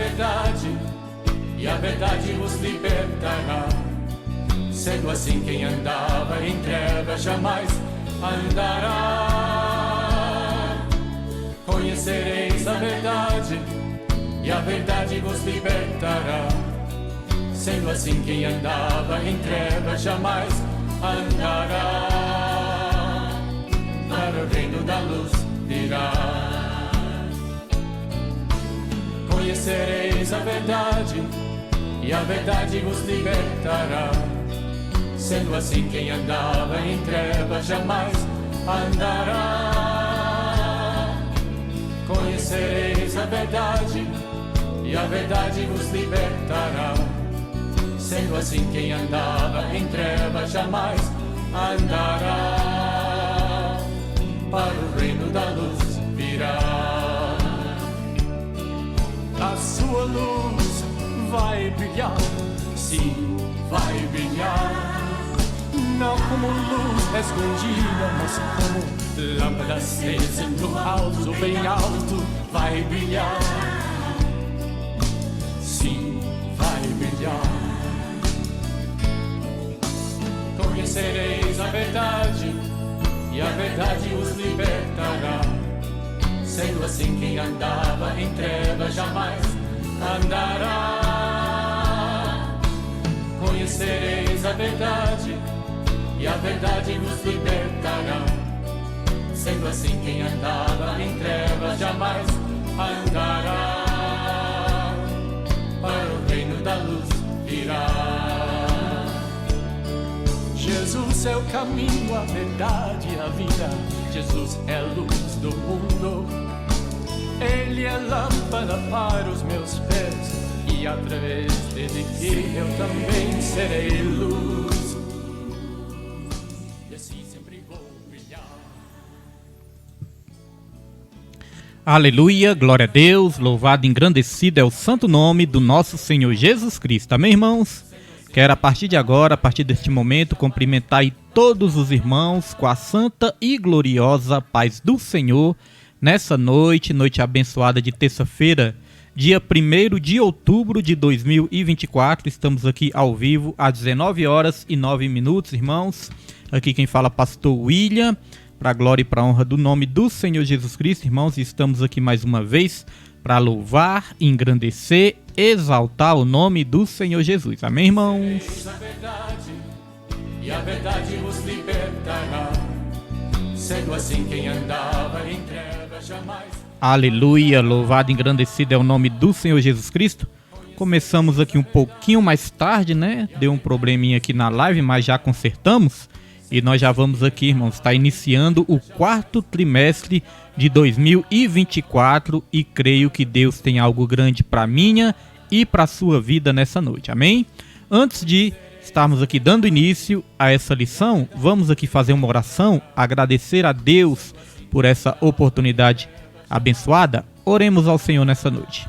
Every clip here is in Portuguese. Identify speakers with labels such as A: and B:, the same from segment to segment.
A: verdade, e a verdade vos libertará. Sendo assim, quem andava em trevas jamais andará. Conhecereis a verdade, e a verdade vos libertará. Sendo assim, quem andava em trevas jamais andará. Para o reino da luz virá. Conhecereis a verdade, e a verdade vos libertará. Sendo assim, quem andava em trevas jamais andará. Conhecereis a verdade, e a verdade vos libertará. Sendo assim, quem andava em trevas jamais andará. Para o reino da luz virá. A sua luz vai brilhar, sim, vai brilhar. Não como luz escondida, mas como lâmpada acesa no alto, bem alto, vai brilhar. Sim, vai brilhar. Conhecereis a verdade, e a verdade os libertará. Sendo assim, quem andava em trevas jamais andará. Conhecereis a verdade, e a verdade vos libertará. Sendo assim, quem andava em trevas jamais andará. Para o reino da luz virá. Jesus é o caminho, a verdade e a vida. Jesus é a luz do mundo. Ele é lâmpada para os meus pés, e através dele que eu também serei luz. E assim sempre vou brilhar.
B: Aleluia, glória a Deus, louvado e engrandecido é o santo nome do nosso Senhor Jesus Cristo. Amém, irmãos? Quero a partir de agora, a partir deste momento, cumprimentar todos os irmãos com a santa e gloriosa paz do Senhor. Nessa noite, noite abençoada de terça-feira, dia 1º de outubro de 2024, estamos aqui ao vivo às 19h09, irmãos. Aqui quem fala é pastor William, para a glória e para a honra do nome do Senhor Jesus Cristo, irmãos. Estamos aqui mais uma vez para louvar, engrandecer, exaltar o nome do Senhor Jesus. Amém, irmãos?
A: A verdade, e a verdade vos libertará. Sendo assim, quem andava em trevas jamais.
B: Aleluia, louvado e engrandecido é o nome do Senhor Jesus Cristo. Começamos aqui um pouquinho mais tarde, né? Deu um probleminha aqui na live, mas já consertamos. E nós já vamos aqui, irmãos, está iniciando o 4º trimestre de 2024 e creio que Deus tem algo grande para minha e para a sua vida nessa noite, amém? Antes de estarmos aqui dando início a essa lição, vamos aqui fazer uma oração, agradecer a Deus por essa oportunidade abençoada. Oremos ao Senhor nessa noite.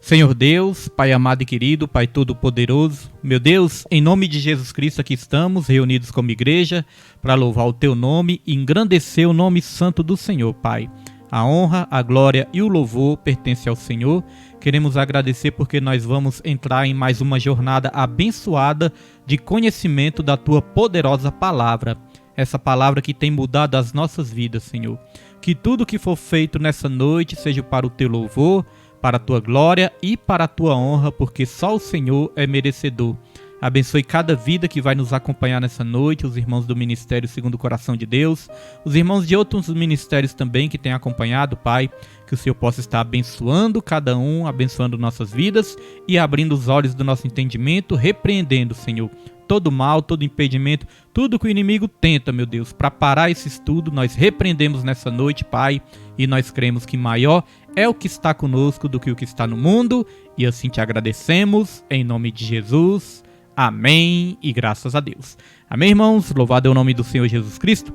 B: Senhor Deus, Pai amado e querido, Pai todo-poderoso, meu Deus, em nome de Jesus Cristo aqui estamos reunidos como igreja para louvar o Teu nome e engrandecer o nome santo do Senhor, Pai. A honra, a glória e o louvor pertencem ao Senhor. Queremos agradecer porque nós vamos entrar em mais uma jornada abençoada de conhecimento da Tua poderosa palavra. Essa palavra que tem mudado as nossas vidas, Senhor. Que tudo que for feito nessa noite seja para o Teu louvor, para a Tua glória e para a Tua honra, porque só o Senhor é merecedor. Abençoe cada vida que vai nos acompanhar nessa noite, os irmãos do Ministério Segundo o Coração de Deus, os irmãos de outros ministérios também que têm acompanhado, Pai, que o Senhor possa estar abençoando cada um, abençoando nossas vidas e abrindo os olhos do nosso entendimento, repreendendo, Senhor, todo mal, todo impedimento, tudo que o inimigo tenta, meu Deus, para parar esse estudo, nós repreendemos nessa noite, Pai, e nós cremos que maior é o que está conosco do que o que está no mundo, e assim te agradecemos, em nome de Jesus. Amém e graças a Deus. Amém, irmãos? Louvado é o nome do Senhor Jesus Cristo.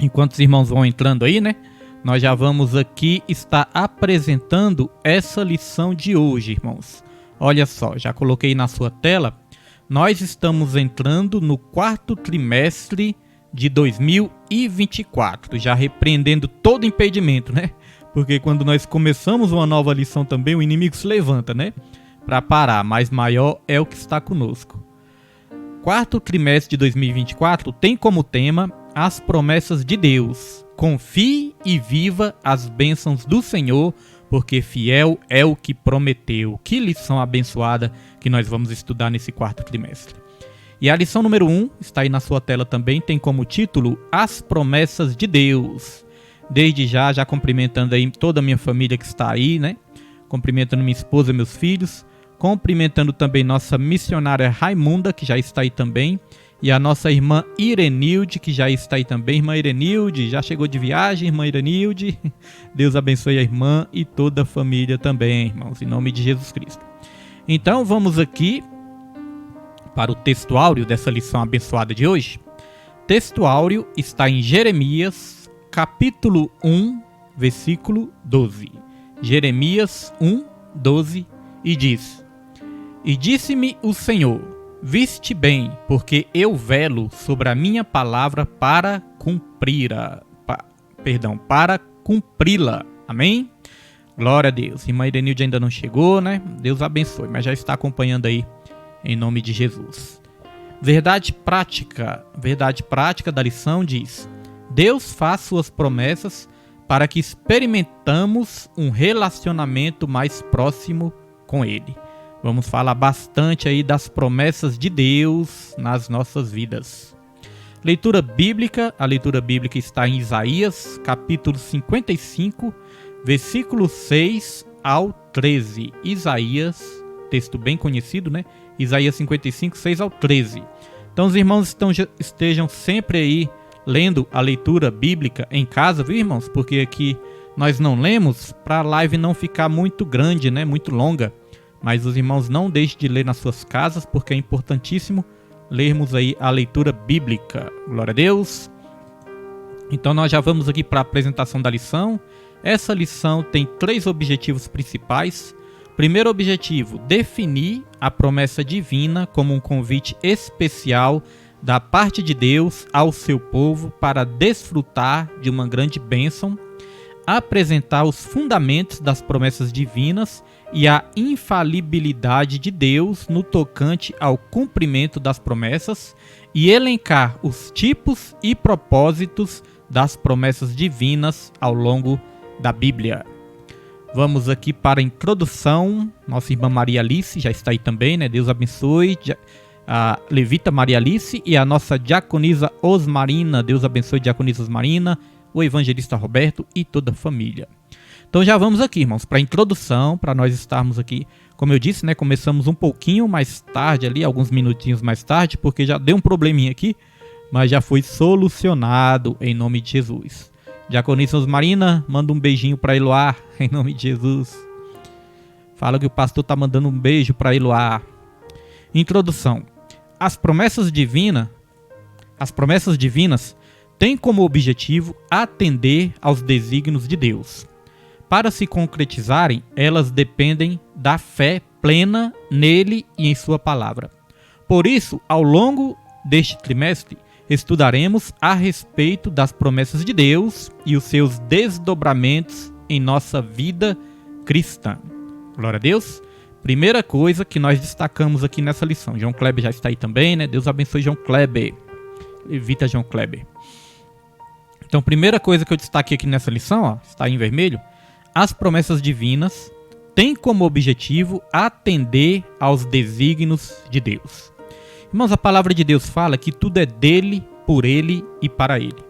B: Enquanto os irmãos vão entrando aí, né? Nós já vamos aqui estar apresentando essa lição de hoje, irmãos. Olha só, já coloquei na sua tela. Nós estamos entrando no 4º trimestre de 2024, já repreendendo todo impedimento, né? Porque quando nós começamos uma nova lição também, o inimigo se levanta, né? Para parar, mas maior é o que está conosco. Quarto trimestre de 2024 tem como tema as promessas de Deus. Confie e viva as bênçãos do Senhor, porque fiel é o que prometeu. Que lição abençoada que nós vamos estudar nesse quarto trimestre. E a lição número 1, está aí na sua tela também, tem como título As Promessas de Deus. Desde já cumprimentando aí toda a minha família que está aí, né? Cumprimentando minha esposa e meus filhos. Cumprimentando também nossa missionária Raimunda, que já está aí também. E a nossa irmã Irenilde, que já está aí também. Irmã Irenilde, já chegou de viagem, irmã Irenilde. Deus abençoe a irmã e toda a família também, irmãos, em nome de Jesus Cristo. Então vamos aqui para o texto áureo dessa lição abençoada de hoje. Texto áureo está em Jeremias, capítulo 1, versículo 12. Jeremias 1, 12, e diz: E disse-me o Senhor, viste bem, porque eu velo sobre a minha palavra para cumpri-la. Para cumpri-la. Amém? Glória a Deus. Irmã Irenilde ainda não chegou, né? Deus abençoe, mas já está acompanhando aí, em nome de Jesus. Verdade prática da lição diz: Deus faz suas promessas para que experimentamos um relacionamento mais próximo com Ele. Vamos falar bastante aí das promessas de Deus nas nossas vidas. Leitura bíblica, a leitura bíblica está em Isaías, capítulo 55, versículo 6 ao 13. Isaías, texto bem conhecido, né? Isaías 55, 6 ao 13. Então os irmãos estejam sempre aí lendo a leitura bíblica em casa, viu, irmãos? Porque aqui nós não lemos para a live não ficar muito grande, né? Muito longa. Mas os irmãos não deixem de ler nas suas casas, porque é importantíssimo lermos aí a leitura bíblica. Glória a Deus. Então nós já vamos aqui para a apresentação da lição. Essa lição tem 3 objetivos principais. Primeiro objetivo, definir a promessa divina como um convite especial da parte de Deus ao seu povo para desfrutar de uma grande bênção, apresentar os fundamentos das promessas divinas e a infalibilidade de Deus no tocante ao cumprimento das promessas e elencar os tipos e propósitos das promessas divinas ao longo da Bíblia. Vamos aqui para a introdução. Nossa irmã Maria Alice já está aí também, né? Deus abençoe. A levita Maria Alice e a nossa diaconisa Osmarina. Deus abençoe, diaconisa Osmarina, o evangelista Roberto e toda a família. Então já vamos aqui, irmãos, para a introdução, para nós estarmos aqui. Como eu disse, né, começamos um pouquinho mais tarde ali, alguns minutinhos mais tarde, porque já deu um probleminha aqui, mas já foi solucionado em nome de Jesus. Diaconisa Osmarina, manda um beijinho para Eloá, em nome de Jesus. Fala que o pastor está mandando um beijo para Eloá. Introdução. As promessas divinas têm como objetivo atender aos desígnios de Deus. Para se concretizarem, elas dependem da fé plena nele e em sua palavra. Por isso, ao longo deste trimestre, estudaremos a respeito das promessas de Deus e os seus desdobramentos em nossa vida cristã. Glória a Deus. Primeira coisa que nós destacamos aqui nessa lição. João Kleber já está aí também, né? Deus abençoe João Kleber. Evita João Kleber. Então, primeira coisa que eu destaquei aqui nessa lição, ó, está aí em vermelho. As promessas divinas têm como objetivo atender aos desígnios de Deus. Irmãos, a palavra de Deus fala que tudo é dele, por ele e para ele.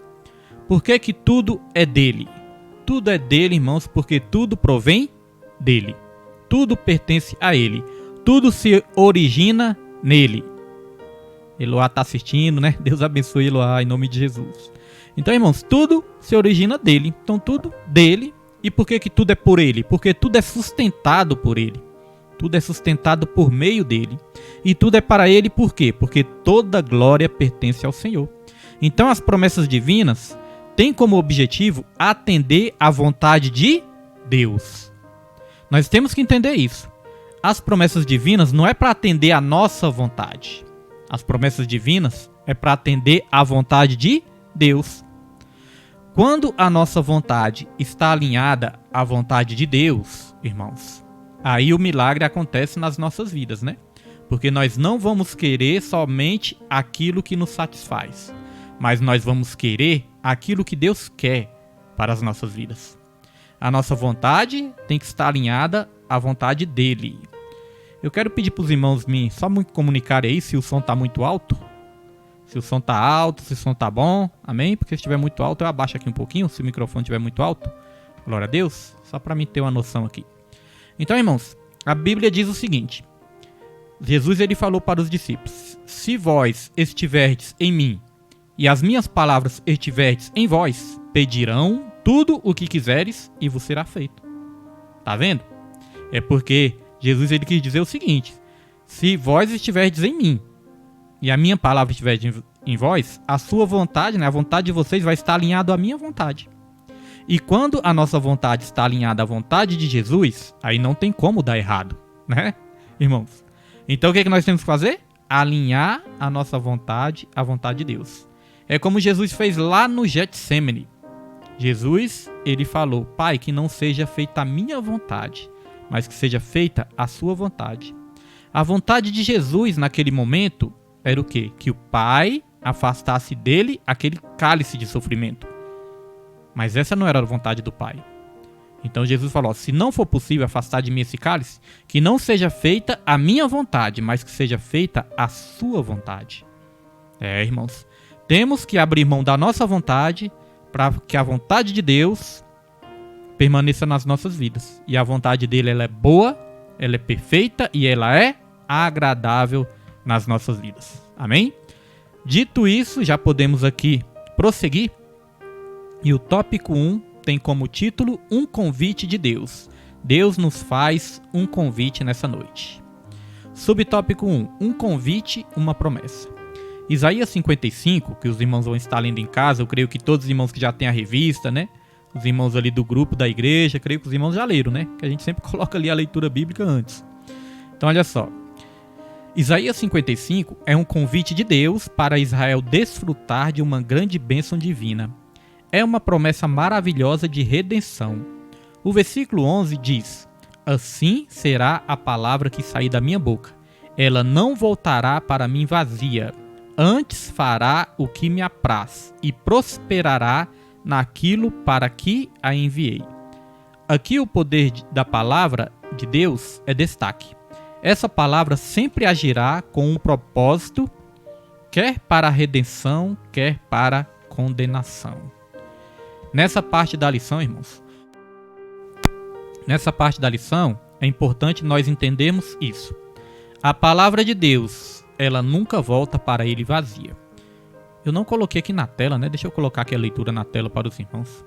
B: Por que que tudo é dele? Tudo é dele, irmãos, porque tudo provém dele. Tudo pertence a ele. Tudo se origina nele. Eloá está assistindo, né? Deus abençoe Eloá, em nome de Jesus. Então, irmãos, tudo se origina dele. Então, tudo dele. E por que que tudo é por ele? Porque tudo é sustentado por ele. Tudo é sustentado por meio dele. E tudo é para ele por quê? Porque toda glória pertence ao Senhor. Então, as promessas divinas têm como objetivo atender à vontade de Deus. Nós temos que entender isso. As promessas divinas não é para atender à nossa vontade. As promessas divinas é para atender à vontade de Deus. Quando a nossa vontade está alinhada à vontade de Deus, irmãos, aí o milagre acontece nas nossas vidas, né? Porque nós não vamos querer somente aquilo que nos satisfaz, mas nós vamos querer aquilo que Deus quer para as nossas vidas. A nossa vontade tem que estar alinhada à vontade dele. Eu quero pedir para os irmãos me só me comunicarem aí se o som está muito alto. Se o som está alto, se o som está bom, amém? Porque se estiver muito alto eu abaixo aqui um pouquinho, se o microfone estiver muito alto. Glória a Deus, só para mim ter uma noção aqui. Então, irmãos, a Bíblia diz o seguinte. Jesus ele falou para os discípulos: se vós estiverdes em mim e as minhas palavras estiverdes em vós, pedirão tudo o que quiseres e vos será feito. Tá vendo? É porque Jesus ele quis dizer o seguinte: se vós estiverdes em mim e a minha palavra estiver em vós, a sua vontade, né, a vontade de vocês vai estar alinhada à minha vontade. E quando a nossa vontade está alinhada à vontade de Jesus, aí não tem como dar errado, né, irmãos? Então o que nós temos que fazer? Alinhar a nossa vontade à vontade de Deus. É como Jesus fez lá no Getsêmani. Jesus, ele falou: Pai, que não seja feita a minha vontade, mas que seja feita a sua vontade. A vontade de Jesus naquele momento era o quê? Que o Pai afastasse dele aquele cálice de sofrimento. Mas essa não era a vontade do Pai. Então Jesus falou: se não for possível afastar de mim esse cálice, que não seja feita a minha vontade, mas que seja feita a sua vontade. Irmãos, temos que abrir mão da nossa vontade para que a vontade de Deus permaneça nas nossas vidas. E a vontade dele ela é boa, ela é perfeita e ela é agradável nas nossas vidas. Amém? Dito isso, já podemos aqui prosseguir. E o tópico 1 tem como título Um Convite de Deus. Deus nos faz um convite nessa noite. Subtópico 1. Um convite, uma promessa. Isaías 55, que os irmãos vão estar lendo em casa, eu creio que todos os irmãos que já têm a revista, né? Os irmãos ali do grupo da igreja, creio que os irmãos já leram, né? Que a gente sempre coloca ali a leitura bíblica antes. Então olha só. Isaías 55 é um convite de Deus para Israel desfrutar de uma grande bênção divina. É uma promessa maravilhosa de redenção. O versículo 11 diz: assim será a palavra que sair da minha boca. Ela não voltará para mim vazia. Antes fará o que me apraz e prosperará naquilo para que a enviei. Aqui o poder da palavra de Deus é destaque. Essa palavra sempre agirá com um propósito, quer para a redenção, quer para a condenação. Nessa parte da lição, irmãos, é importante nós entendermos isso. A palavra de Deus, ela nunca volta para ele vazia. Eu não coloquei aqui na tela, né? Deixa eu colocar aqui a leitura na tela para os irmãos.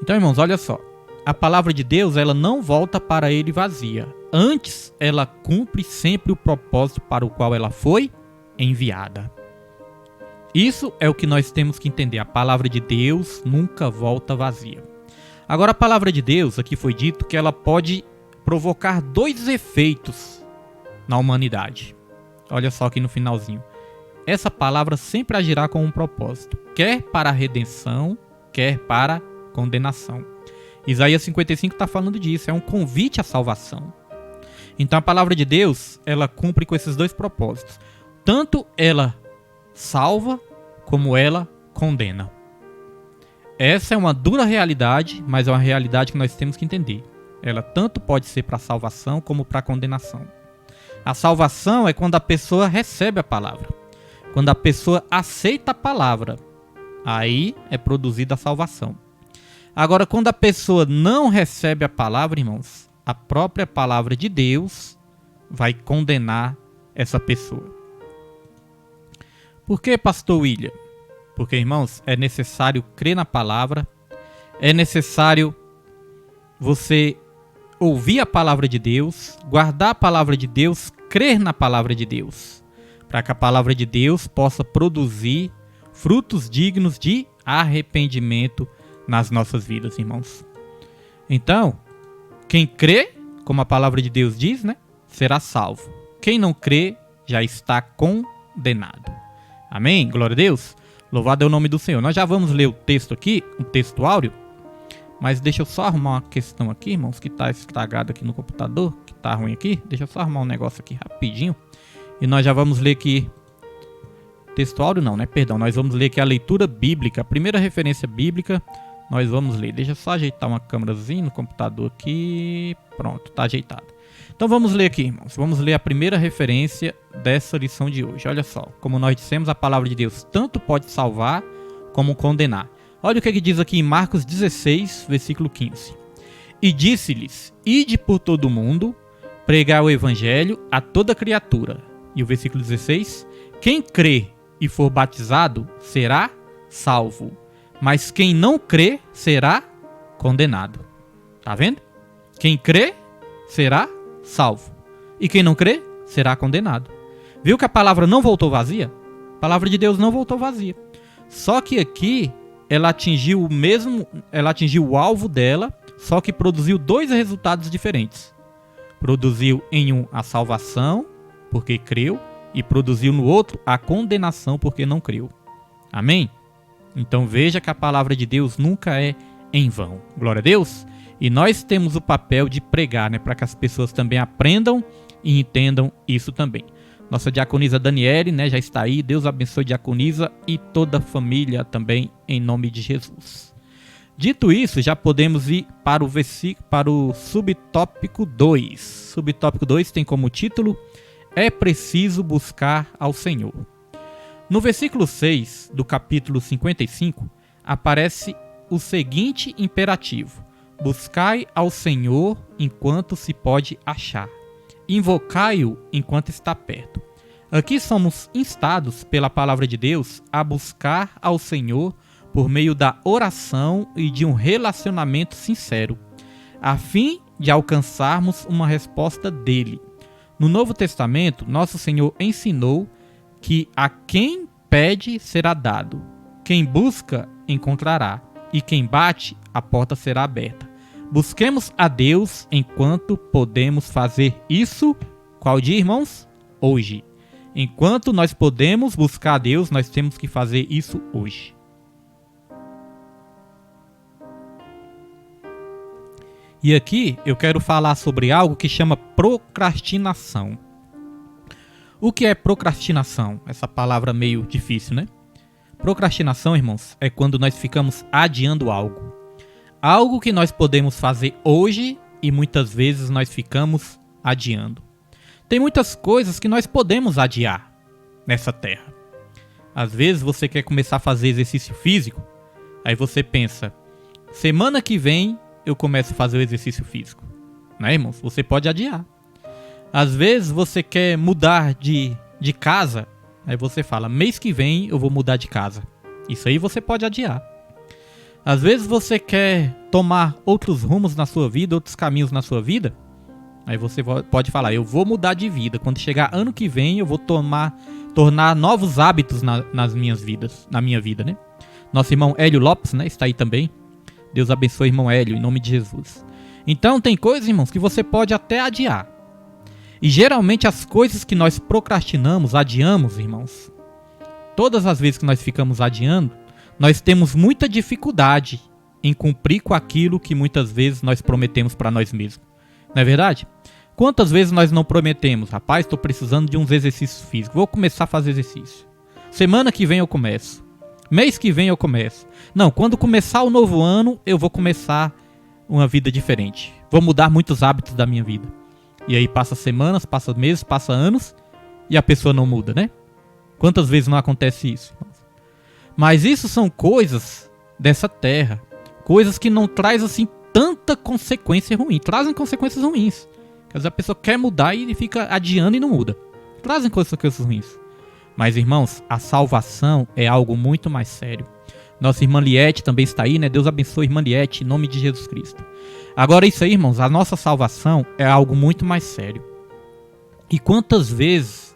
B: Então, irmãos, olha só. A palavra de Deus, ela não volta para ele vazia. Antes, ela cumpre sempre o propósito para o qual ela foi enviada. Isso é o que nós temos que entender. A palavra de Deus nunca volta vazia. Agora, a palavra de Deus, aqui foi dito que ela pode provocar dois efeitos na humanidade. Olha só aqui no finalzinho. Essa palavra sempre agirá com um propósito, quer para a redenção, quer para a condenação. Isaías 55 está falando disso, é um convite à salvação. Então a palavra de Deus, ela cumpre com esses dois propósitos. Tanto ela salva, como ela condena. Essa é uma dura realidade, mas é uma realidade que nós temos que entender. Ela tanto pode ser para a salvação, como para a condenação. A salvação é quando a pessoa recebe a palavra. Quando a pessoa aceita a palavra, aí é produzida a salvação. Agora, quando a pessoa não recebe a palavra, irmãos, a própria palavra de Deus vai condenar essa pessoa. Por que, pastor William? Porque, irmãos, é necessário crer na palavra, é necessário você ouvir a palavra de Deus, guardar a palavra de Deus, crer na palavra de Deus, para que a palavra de Deus possa produzir frutos dignos de arrependimento nas nossas vidas, irmãos. Então, quem crê, como a palavra de Deus diz, né, será salvo. Quem não crê já está condenado. Amém? Glória a Deus. Louvado é o nome do Senhor. Nós já vamos ler o texto aqui, um texto áureo. Mas deixa eu só arrumar uma questão aqui, irmãos, que tá estragado aqui no computador, que tá ruim aqui. Deixa eu só arrumar um negócio aqui rapidinho. E nós já vamos ler aqui... Texto áureo não, né? Perdão, nós vamos ler aqui a leitura bíblica. A primeira referência bíblica, nós vamos ler. Deixa eu só ajeitar uma câmerazinha no computador aqui. Pronto, tá ajeitado. Então vamos ler aqui, irmãos. Vamos ler a primeira referência dessa lição de hoje. Olha só, como nós dissemos, a palavra de Deus tanto pode salvar como condenar. Olha o que diz aqui em Marcos 16, versículo 15. E disse-lhes, ide por todo o mundo, pregar o evangelho a toda criatura. E o versículo 16, quem crê e for batizado será salvo, mas quem não crê será condenado. Tá vendo? Quem crê será salvo, e quem não crê será condenado. Viu que a palavra não voltou vazia? A palavra de Deus não voltou vazia. Só que aqui ela atingiu o alvo dela, só que produziu dois resultados diferentes. Produziu em um a salvação, porque creu, e produziu no outro a condenação, porque não creu. Amém? Então veja que a palavra de Deus nunca é em vão. Glória a Deus. E nós temos o papel de pregar, né, para que as pessoas também aprendam e entendam isso também. Nossa diaconisa Daniele, né, já está aí. Deus abençoe a diaconisa e toda a família também, em nome de Jesus. Dito isso, já podemos ir para o subtópico 2. Subtópico 2 tem como título: é preciso buscar ao Senhor. No versículo 6 do capítulo 55, aparece o seguinte imperativo: buscai ao Senhor enquanto se pode achar. Invocai-o enquanto está perto. Aqui somos instados pela palavra de Deus a buscar ao Senhor por meio da oração e de um relacionamento sincero, a fim de alcançarmos uma resposta dele. No Novo Testamento, nosso Senhor ensinou que a quem pede será dado, quem busca encontrará, e quem bate, a porta será aberta. Busquemos a Deus enquanto podemos fazer isso. Qual dia, irmãos? Hoje. Enquanto nós podemos buscar a Deus, nós temos que fazer isso hoje. E aqui eu quero falar sobre algo que chama procrastinação. O que é procrastinação? Essa palavra meio difícil, né? Procrastinação, irmãos, é quando nós ficamos adiando algo. Algo que nós podemos fazer hoje e muitas vezes nós ficamos adiando. Tem muitas coisas que nós podemos adiar nessa terra. Às vezes você quer começar a fazer exercício físico, aí você pensa, semana que vem eu começo a fazer o exercício físico. Né, irmãos? Você pode adiar. Às vezes você quer mudar de casa, aí você fala, mês que vem eu vou mudar de casa. Isso aí você pode adiar. Às vezes você quer tomar outros rumos na sua vida, outros caminhos na sua vida, aí você pode falar, eu vou mudar de vida. Quando chegar ano que vem eu vou tornar novos hábitos na minha vida, né? Nosso irmão Hélio Lopes, né, está aí também. Deus abençoe, irmão Hélio, em nome de Jesus. Então tem coisas, irmãos, que você pode até adiar. E geralmente as coisas que nós procrastinamos, adiamos, irmãos, todas as vezes que nós ficamos adiando, nós temos muita dificuldade em cumprir com aquilo que muitas vezes nós prometemos para nós mesmos. Não é verdade? Quantas vezes nós não prometemos, rapaz, estou precisando de uns exercícios físicos, vou começar a fazer exercício. Semana que vem eu começo. Mês que vem eu começo. Não, quando começar o novo ano, eu vou começar uma vida diferente. Vou mudar muitos hábitos da minha vida. E aí passa semanas, passa meses, passa anos e a pessoa não muda, né? Quantas vezes não acontece isso? Mas isso são coisas dessa terra. Coisas que não traz assim tanta consequência ruim. Trazem consequências ruins. Quer dizer, a pessoa quer mudar e fica adiando e não muda. Trazem consequências ruins. Mas, irmãos, a salvação é algo muito mais sério. Nossa irmã Liette também está aí, né? Deus abençoe, irmã Liette, em nome de Jesus Cristo. Agora, isso aí, irmãos, a nossa salvação é algo muito mais sério. E quantas vezes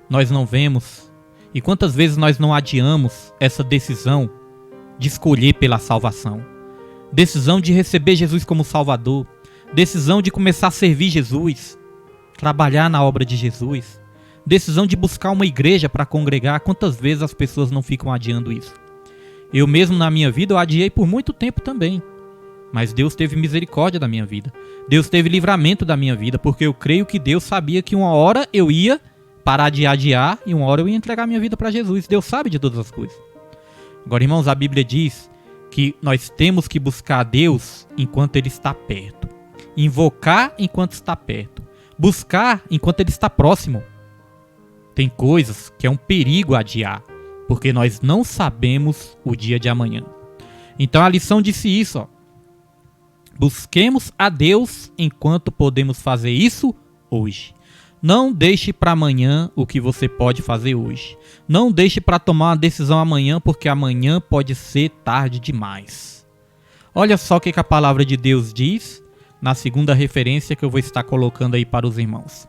B: nós não vemos, e quantas vezes nós não adiamos essa decisão de escolher pela salvação. Decisão de receber Jesus como Salvador. Decisão de começar a servir Jesus. Trabalhar na obra de Jesus. Decisão de buscar uma igreja para congregar. Quantas vezes as pessoas não ficam adiando isso? Eu mesmo na minha vida eu adiei por muito tempo também. Mas Deus teve misericórdia da minha vida. Deus teve livramento da minha vida, porque eu creio que Deus sabia que uma hora eu ia parar de adiar e uma hora eu ia entregar minha vida para Jesus. Deus sabe de todas as coisas. Agora, irmãos, a Bíblia diz que nós temos que buscar a Deus enquanto Ele está perto. Invocar enquanto está perto. Buscar enquanto Ele está próximo. Tem coisas que é um perigo adiar, porque nós não sabemos o dia de amanhã. Então a lição disse isso, ó. Busquemos a Deus enquanto podemos fazer isso hoje. Não deixe para amanhã o que você pode fazer hoje. Não deixe para tomar uma decisão amanhã, porque amanhã pode ser tarde demais. Olha só o que a palavra de Deus diz na segunda referência que eu vou estar colocando aí para os irmãos.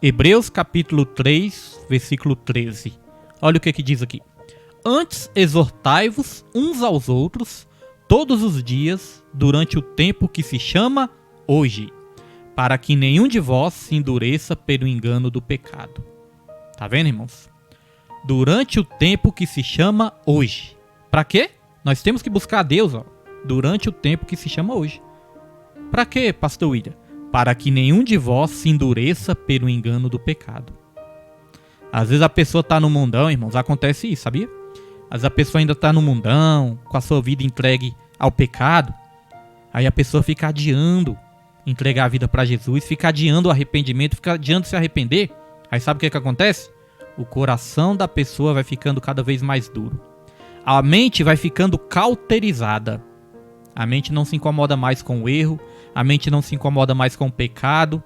B: Hebreus capítulo 3, versículo 13. Olha o que diz aqui. Antes exortai-vos uns aos outros todos os dias, durante o tempo que se chama hoje, para que nenhum de vós se endureça pelo engano do pecado. Tá vendo, irmãos? Durante o tempo que se chama hoje. Para quê? Nós temos que buscar a Deus, ó, durante o tempo que se chama hoje. Para quê, pastor William? Para que nenhum de vós se endureça pelo engano do pecado. Às vezes a pessoa está no mundão, irmãos, acontece isso, sabia? Às vezes a pessoa ainda está no mundão, com a sua vida entregue ao pecado. Aí a pessoa fica adiando entregar a vida para Jesus, fica adiando o arrependimento, fica adiando se arrepender. Aí sabe o que acontece? O coração da pessoa vai ficando cada vez mais duro. A mente vai ficando cauterizada. A mente não se incomoda mais com o erro, a mente não se incomoda mais com o pecado,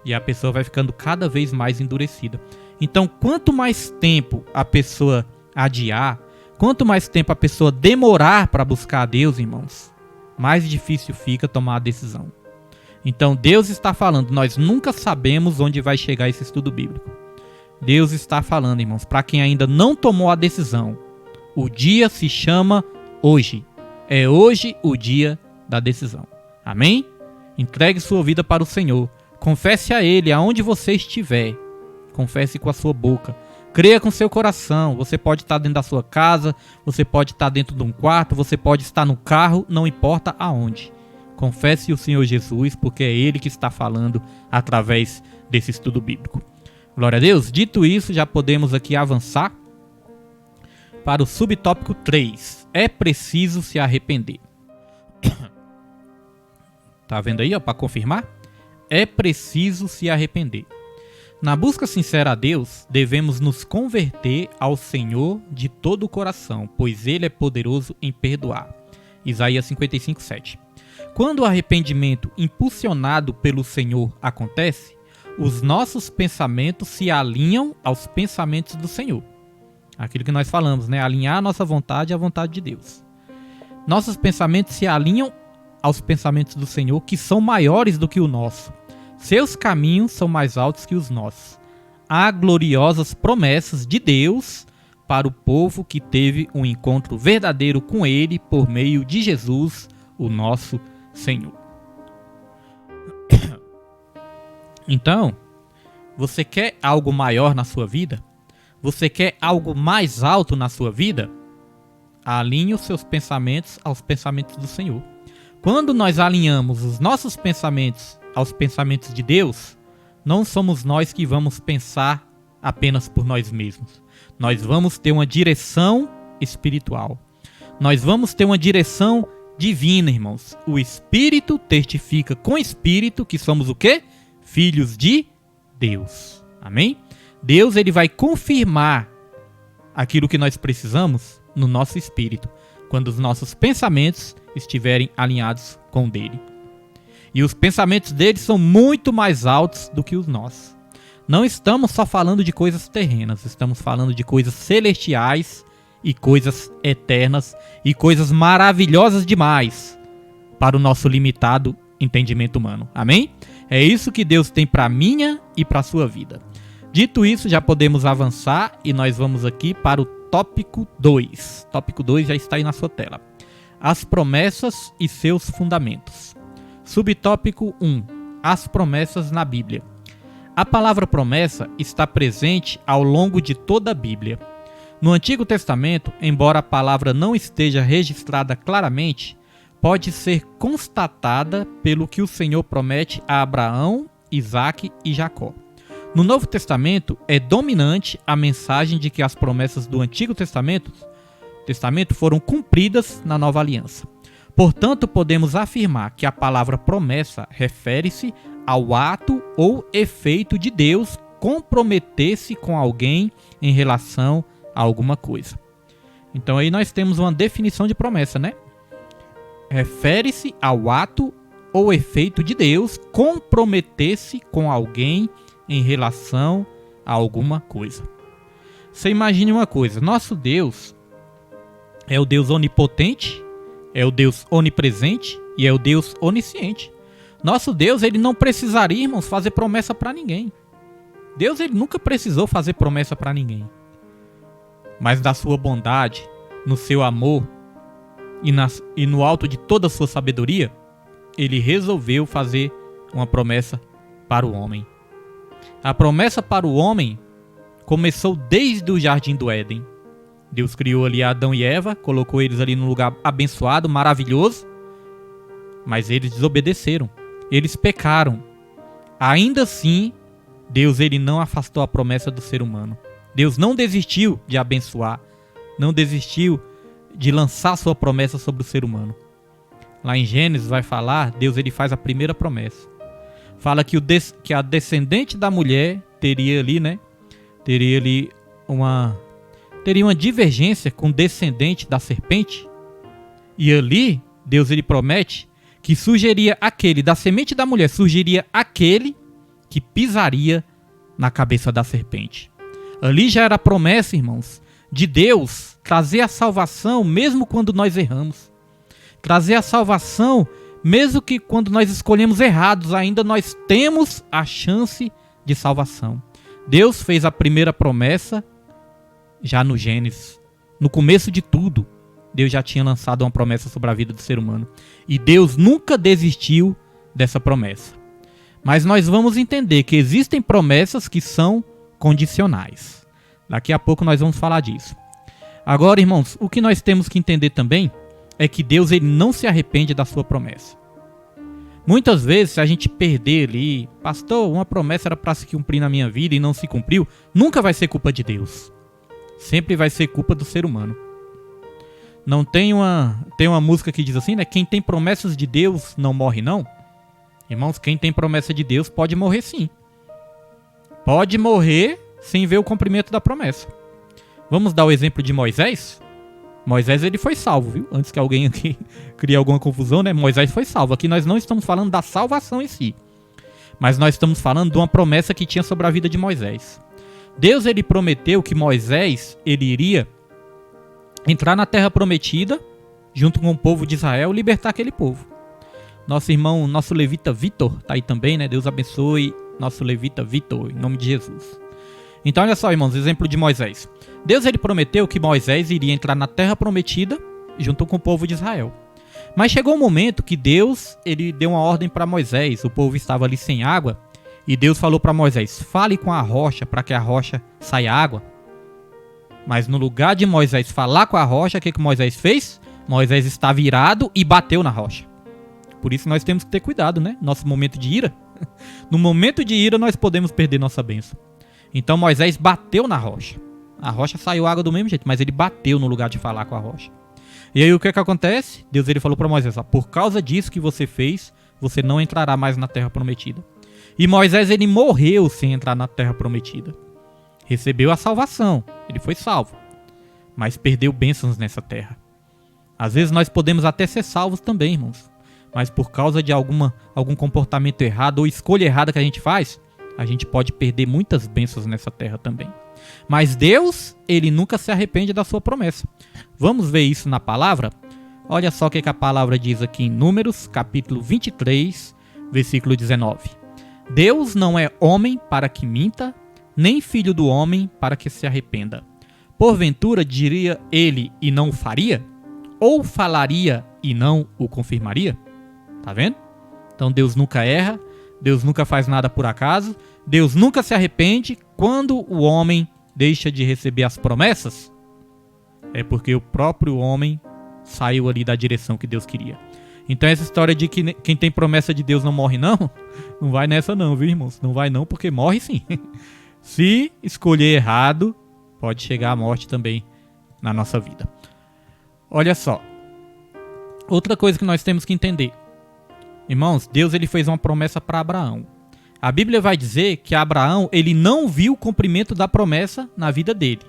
B: e a pessoa vai ficando cada vez mais endurecida. Então, quanto mais tempo a pessoa adiar, quanto mais tempo a pessoa demorar para buscar a Deus, irmãos, mais difícil fica tomar a decisão. Então, Deus está falando, nós nunca sabemos onde vai chegar esse estudo bíblico. Deus está falando, irmãos, para quem ainda não tomou a decisão, o dia se chama hoje. É hoje o dia da decisão. Amém? Entregue sua vida para o Senhor. Confesse a Ele aonde você estiver. Confesse com a sua boca. Creia com seu coração. Você pode estar dentro da sua casa, você pode estar dentro de um quarto, você pode estar no carro, não importa aonde. Confesse o Senhor Jesus, porque é Ele que está falando através desse estudo bíblico. Glória a Deus. Dito isso, já podemos aqui avançar para o subtópico 3. É preciso se arrepender. Tá vendo aí, ó, para confirmar? É preciso se arrepender. Na busca sincera a Deus, devemos nos converter ao Senhor de todo o coração, pois Ele é poderoso em perdoar. Isaías 55:7. Quando o arrependimento impulsionado pelo Senhor acontece, os nossos pensamentos se alinham aos pensamentos do Senhor. Aquilo que nós falamos, né? Alinhar a nossa vontade à vontade de Deus. Nossos pensamentos se alinham aos pensamentos do Senhor, que são maiores do que o nosso. Seus caminhos são mais altos que os nossos. Há gloriosas promessas de Deus para o povo que teve um encontro verdadeiro com Ele por meio de Jesus, o nosso Senhor. Então, você quer algo maior na sua vida? Você quer algo mais alto na sua vida? Alinhe os seus pensamentos aos pensamentos do Senhor. Quando nós alinhamos os nossos pensamentos aos pensamentos de Deus, não somos nós que vamos pensar apenas por nós mesmos. Nós vamos ter uma direção espiritual. Nós vamos ter uma direção divina, irmãos. O Espírito testifica com o Espírito que somos o quê? Filhos de Deus. Amém? Deus, ele vai confirmar aquilo que nós precisamos no nosso espírito, quando os nossos pensamentos estiverem alinhados com o dele. E os pensamentos dele são muito mais altos do que os nossos. Não estamos só falando de coisas terrenas, estamos falando de coisas celestiais e coisas eternas e coisas maravilhosas demais para o nosso limitado entendimento humano. Amém? É isso que Deus tem para a minha e para a sua vida. Dito isso, já podemos avançar e nós vamos aqui para o tópico 2. Tópico 2 já está aí na sua tela. As promessas e seus fundamentos. Subtópico 1. As promessas na Bíblia. A palavra promessa está presente ao longo de toda a Bíblia. No Antigo Testamento, embora a palavra não esteja registrada claramente, pode ser constatada pelo que o Senhor promete a Abraão, Isaque e Jacó. No Novo Testamento, é dominante a mensagem de que as promessas do Antigo Testamento foram cumpridas na Nova Aliança. Portanto, podemos afirmar que a palavra promessa refere-se ao ato ou efeito de Deus comprometer-se com alguém em relação a alguma coisa. Então aí nós temos uma definição de promessa, né? Refere-se ao ato ou efeito de Deus comprometer-se com alguém em relação a alguma coisa. Você imagine uma coisa, nosso Deus é o Deus onipotente, é o Deus onipresente e é o Deus onisciente. Nosso Deus, ele não precisaria, irmãos, fazer promessa para ninguém. Deus, ele nunca precisou fazer promessa para ninguém. Mas da sua bondade, no seu amor e no alto de toda a sua sabedoria, ele resolveu fazer uma promessa para o homem. A promessa para o homem começou desde o Jardim do Éden. Deus criou ali Adão e Eva, colocou eles ali num lugar abençoado, maravilhoso, mas eles desobedeceram, eles pecaram. Ainda assim, Deus ele não afastou a promessa do ser humano. Deus não desistiu de abençoar, não desistiu de lançar sua promessa sobre o ser humano. Lá em Gênesis vai falar, Deus ele faz a primeira promessa. Fala que a descendente da mulher teria ali uma divergência com o descendente da serpente. E ali, Deus ele promete que da semente da mulher surgiria aquele que pisaria na cabeça da serpente. Ali já era a promessa, irmãos, de Deus trazer a salvação mesmo quando nós erramos. Trazer a salvação mesmo que quando nós escolhemos errados, ainda nós temos a chance de salvação. Deus fez a primeira promessa já no Gênesis. No começo de tudo, Deus já tinha lançado uma promessa sobre a vida do ser humano. E Deus nunca desistiu dessa promessa. Mas nós vamos entender que existem promessas que são condicionais. Daqui a pouco nós vamos falar disso. Agora, irmãos, o que nós temos que entender também é que Deus ele não se arrepende da sua promessa. Muitas vezes, se a gente perder ali, pastor, uma promessa era para se cumprir na minha vida e não se cumpriu, nunca vai ser culpa de Deus. Sempre vai ser culpa do ser humano. Não tem uma música que diz assim, né? Quem tem promessas de Deus não morre não. Irmãos, quem tem promessa de Deus pode morrer sim. Pode morrer sem ver o cumprimento da promessa. Vamos dar o exemplo de Moisés? Moisés ele foi salvo, viu? Antes que alguém aqui crie alguma confusão, né? Moisés foi salvo. Aqui nós não estamos falando da salvação em si. Mas nós estamos falando de uma promessa que tinha sobre a vida de Moisés. Deus ele prometeu que Moisés ele iria entrar na terra prometida, junto com o povo de Israel, libertar aquele povo. Nosso irmão, nosso levita Vitor, tá aí também, né? Deus abençoe nosso levita Vitor, em nome de Jesus. Então olha só, irmãos, exemplo de Moisés. Deus ele prometeu que Moisés iria entrar na terra prometida, junto com o povo de Israel. Mas chegou um momento que Deus ele deu uma ordem para Moisés, o povo estava ali sem água, e Deus falou para Moisés, fale com a rocha para que a rocha saia água. Mas no lugar de Moisés falar com a rocha, o que Moisés fez? Moisés está virado e bateu na rocha. Por isso nós temos que ter cuidado, né? Nosso momento de ira. No momento de ira nós podemos perder nossa bênção. Então Moisés bateu na rocha. A rocha saiu água do mesmo jeito, mas ele bateu no lugar de falar com a rocha. E aí o que acontece? Deus ele falou para Moisés, por causa disso que você fez, você não entrará mais na terra prometida. E Moisés ele morreu sem entrar na terra prometida. Recebeu a salvação, ele foi salvo, mas perdeu bênçãos nessa terra. Às vezes nós podemos até ser salvos também, irmãos, mas por causa de algum comportamento errado ou escolha errada que a gente faz, a gente pode perder muitas bênçãos nessa terra também. Mas Deus, ele nunca se arrepende da sua promessa. Vamos ver isso na palavra? Olha só o que a palavra diz aqui em Números, capítulo 23, versículo 19. Deus não é homem para que minta, nem filho do homem para que se arrependa. Porventura diria ele e não o faria? Ou falaria e não o confirmaria? Tá vendo? Então Deus nunca erra, Deus nunca faz nada por acaso, Deus nunca se arrepende quando o homem deixa de receber as promessas. É porque o próprio homem saiu ali da direção que Deus queria. Então essa história de que quem tem promessa de Deus não morre não vai nessa não, viu, irmãos? Não vai não, porque morre sim. Se escolher errado, pode chegar a morte também na nossa vida. Olha só. Outra coisa que nós temos que entender. Irmãos, Deus ele fez uma promessa para Abraão. A Bíblia vai dizer que Abraão ele não viu o cumprimento da promessa na vida dele.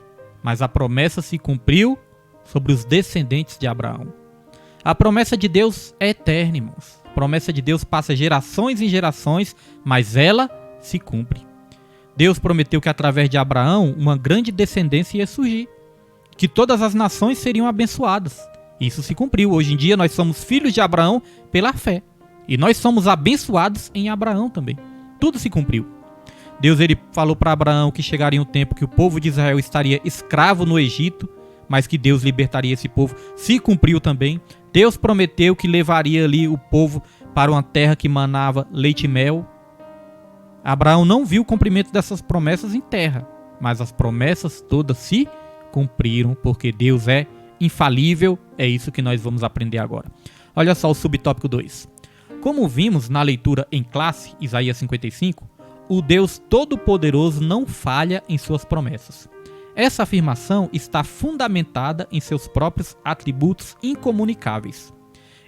B: Mas a promessa se cumpriu sobre os descendentes de Abraão. A promessa de Deus é eterna, irmãos. A promessa de Deus passa gerações em gerações, mas ela se cumpre. Deus prometeu que através de Abraão uma grande descendência ia surgir, que todas as nações seriam abençoadas. Isso se cumpriu. Hoje em dia nós somos filhos de Abraão pela fé. E nós somos abençoados em Abraão também. Tudo se cumpriu. Deus ele falou para Abraão que chegaria um tempo que o povo de Israel estaria escravo no Egito, mas que Deus libertaria esse povo. Se cumpriu também. Deus prometeu que levaria ali o povo para uma terra que manava leite e mel. Abraão não viu o cumprimento dessas promessas em terra, mas as promessas todas se cumpriram, porque Deus é infalível. É isso que nós vamos aprender agora. Olha só o subtópico 2. Como vimos na leitura em classe, Isaías 55, o Deus Todo-Poderoso não falha em suas promessas. Essa afirmação está fundamentada em seus próprios atributos incomunicáveis.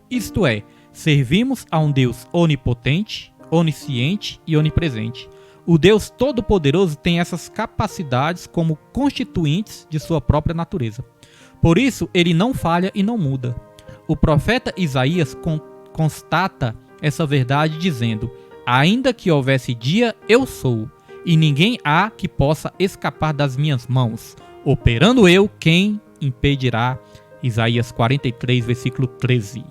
B: Isto é, servimos a um Deus onipotente, onisciente e onipresente. O Deus Todo-Poderoso tem essas capacidades como constituintes de sua própria natureza. Por isso, ele não falha e não muda. O profeta Isaías constata essa verdade dizendo: ainda que houvesse dia, eu sou, e ninguém há que possa escapar das minhas mãos. Operando eu, quem impedirá? Isaías 43, versículo 13.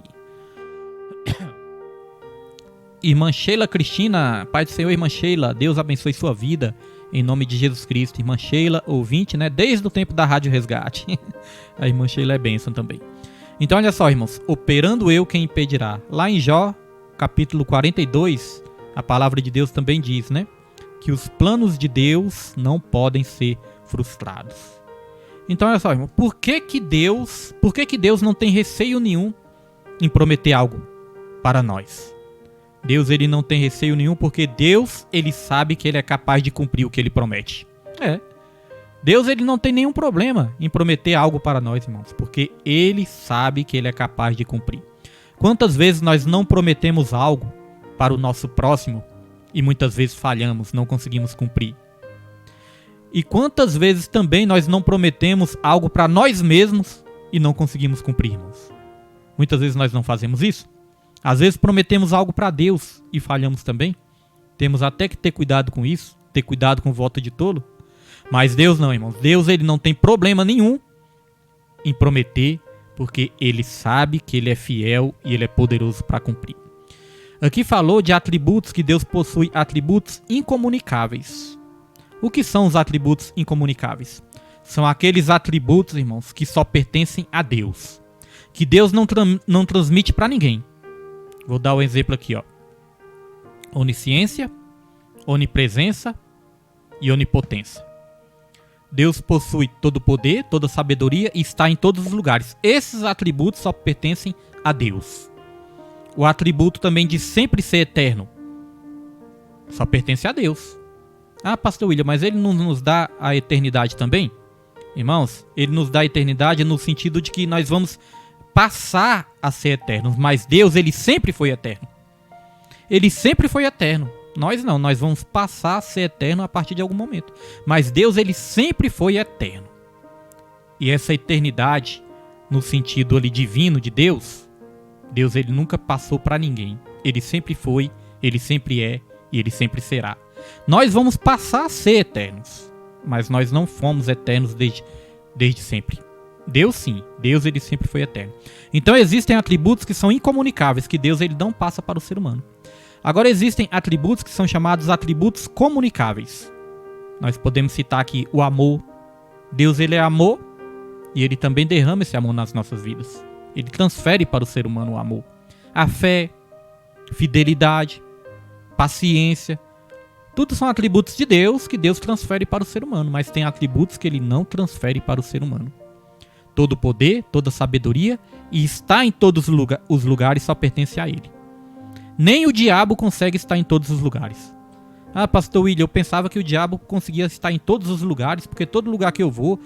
B: Irmã Sheila Cristina, Pai do Senhor, irmã Sheila, Deus abençoe sua vida, em nome de Jesus Cristo. Irmã Sheila, ouvinte, né, desde o tempo da Rádio Resgate. A irmã Sheila é bênção também. Então olha só, irmãos, operando eu, quem impedirá? Lá em Jó, capítulo 42, a palavra de Deus também diz, né, que os planos de Deus não podem ser frustrados. Então olha só, irmão, por que que Deus não tem receio nenhum em prometer algo para nós? Deus ele não tem receio nenhum porque Deus ele sabe que ele é capaz de cumprir o que ele promete. Deus ele não tem nenhum problema em prometer algo para nós, irmãos, porque ele sabe que ele é capaz de cumprir. Quantas vezes nós não prometemos algo para o nosso próximo e muitas vezes falhamos, não conseguimos cumprir? E quantas vezes também nós não prometemos algo para nós mesmos e não conseguimos cumprir, irmãos? Muitas vezes nós não fazemos isso. Às vezes prometemos algo para Deus e falhamos também. Temos até que ter cuidado com isso, ter cuidado com o voto de tolo. Mas Deus não, irmãos. Deus ele não tem problema nenhum em prometer, porque ele sabe que ele é fiel e ele é poderoso para cumprir. Aqui falou de atributos que Deus possui, atributos incomunicáveis. O que são os atributos incomunicáveis? São aqueles atributos, irmãos, que só pertencem a Deus. Que Deus não transmite para ninguém. Vou dar um exemplo aqui, ó. Onisciência, onipresença e onipotência. Deus possui todo o poder, toda a sabedoria e está em todos os lugares. Esses atributos só pertencem a Deus. O atributo também de sempre ser eterno só pertence a Deus. Ah, pastor William, mas ele não nos dá a eternidade também? Irmãos, ele nos dá a eternidade no sentido de que nós vamos passar a ser eternos, mas Deus, ele sempre foi eterno. Ele sempre foi eterno. Nós não, nós vamos passar a ser eterno a partir de algum momento. Mas Deus, ele sempre foi eterno. E essa eternidade, no sentido ali divino de Deus, Deus, ele nunca passou para ninguém. Ele sempre foi, ele sempre é e ele sempre será. Nós vamos passar a ser eternos, mas nós não fomos eternos desde sempre. Deus sim, Deus ele sempre foi eterno. Então existem atributos que são incomunicáveis, que Deus ele não passa para o ser humano. Agora existem atributos que são chamados atributos comunicáveis. Nós podemos citar aqui o amor. Deus ele é amor e ele também derrama esse amor nas nossas vidas. Ele transfere para o ser humano o amor. A fé, fidelidade, paciência, Tudo são atributos de Deus que Deus transfere para o ser humano, mas tem atributos que ele não transfere para o ser humano. Todo poder, toda sabedoria e está em todos os lugares só pertence a ele. Nem o diabo consegue estar em todos os lugares. Ah, pastor William, eu pensava que o diabo conseguia estar em todos os lugares, porque todo lugar que eu vou,